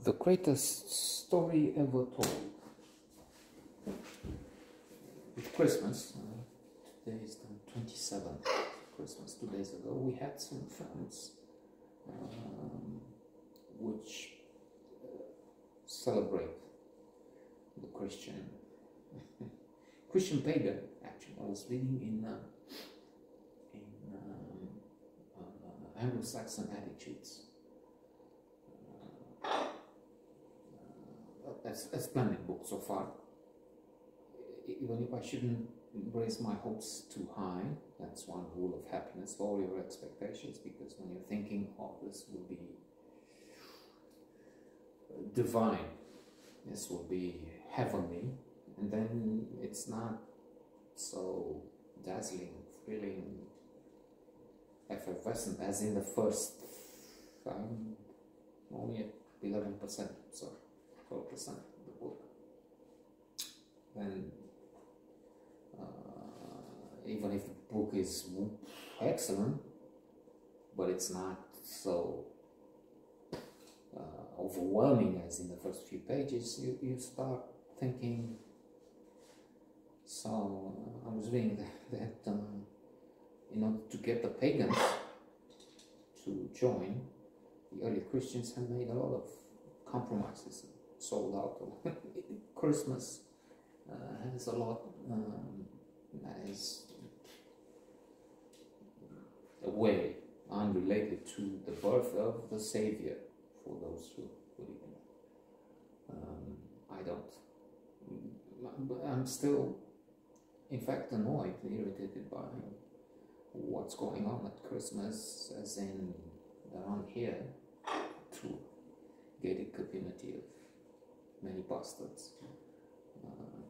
The greatest story ever told. With Christmas, today is the 27th Christmas, 2 days ago, we had some films which celebrate the Christian pagan. Actually, I was reading in Anglo-Saxon attitudes. A splendid book so far. Even if I shouldn't raise my hopes too high, that's one rule of happiness, lower your expectations, because when you're thinking, oh, this will be divine, this will be heavenly, and then it's not so dazzling, thrilling, effervescent as in the first, only at 11%, so 12% of the book. Then even if the book is excellent, but it's not so overwhelming as in the first few pages, you start thinking. So I was reading that in order to get the pagans to join, the early Christians had made a lot of compromises, sold out. Christmas has a lot that is a way unrelated to the birth of the Savior for those who believe in it. I don't. I'm still, in fact, annoyed, irritated by what's going on at Christmas, as in around here, to gated community of many bastards,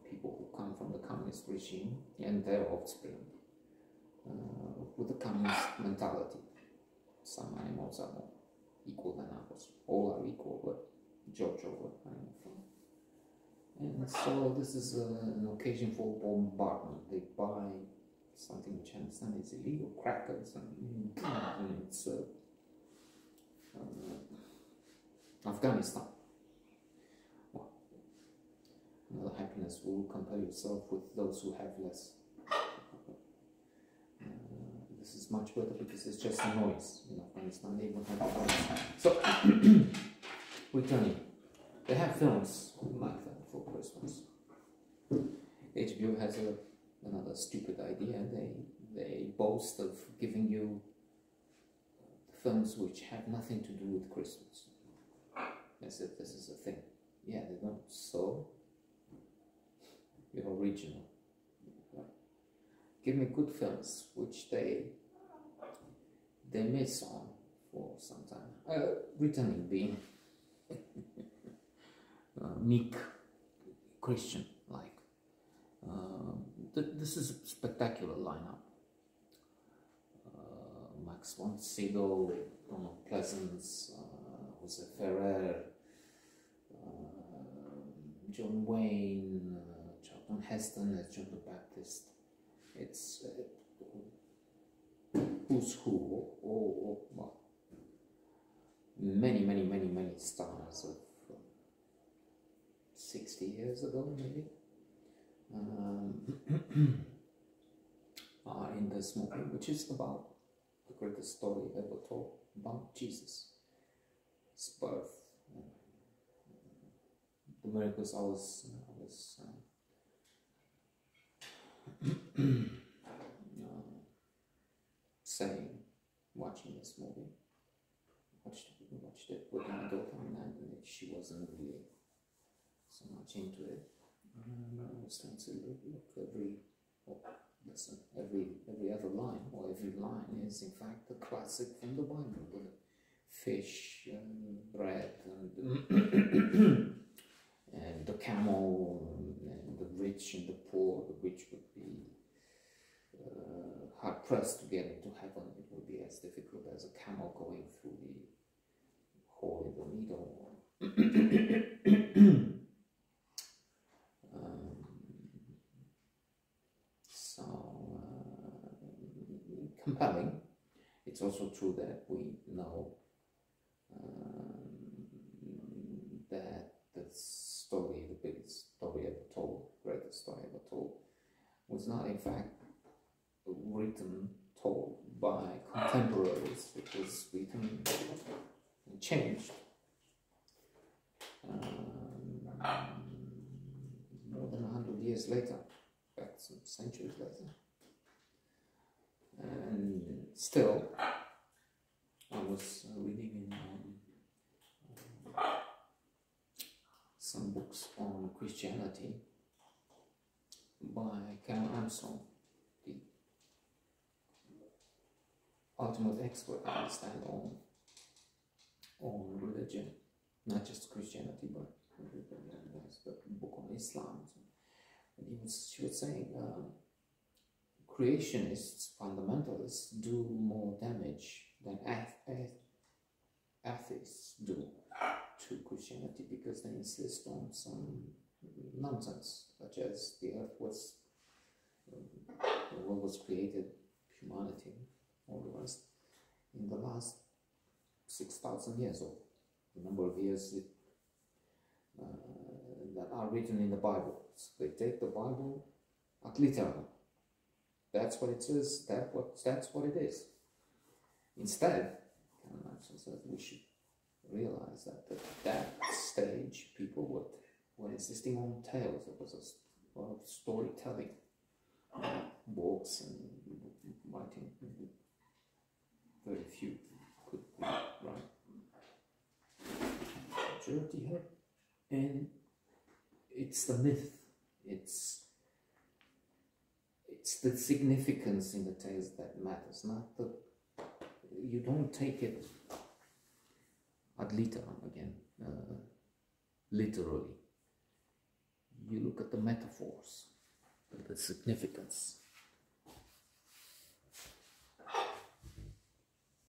people who come from the communist regime and their offspring, with the communist mentality. Some animals are more equal than others. All are equal, but George Orwell, animal farm. And so this is an occasion for bombardment. They buy something which I understand is illegal, crackers, and it's Afghanistan. Well, another happiness will compare yourself with those who have less. This is much better because it's just a noise in Afghanistan. They don't have noise. So, returning, they have films like that for Christmas. HBO has another stupid idea. They boast of giving you films which have nothing to do with Christmas. As if this is a thing. Yeah, they don't. So, you're original. Give me good films which they miss on for some time. Returning being meek Christian like. This is a spectacular lineup. Max von Sydow, Donald Pleasance, Jose Ferrer, John Wayne, Charlton Heston as John the Baptist. It's who's who, or well, many stars of 60 years ago, maybe, are in this movie, which is about the greatest story ever told about Jesus, his birth, the miracles. I was saying, watching this movie, watched it with my daughter, and she wasn't really so much into it. I was trying to look every other line, or every line is in fact a classic from the Bible, with fish and bread and and the camel and the rich and the poor. The rich would be hard pressed to get into heaven. It would be as difficult as a camel going through the hole in the needle. Compelling. It's also true that we know was not in fact written, told by contemporaries. It was written and changed more than 100 years later, in fact some centuries later. And still, I was reading in some books on Christianity by Ken Armstrong, the ultimate expert, I understand, on religion, not just Christianity, but the book on Islam. And she was saying creationists, fundamentalists, do more damage than atheists do to Christianity, because they insist on some nonsense, such as the world was created, humanity, all the rest, in the last 6,000 years, or the number of years that are written in the Bible. So they take the Bible ad literal. That's what it says. That's what it is. Instead, we should realize that at that stage, people were insisting on tales. There was a lot of storytelling, books and writing. Very few could write. Majority had, and it's the myth. It's the significance in the tales that matters, not the. You don't take it ad literam again, literally. You look at the metaphors, the significance.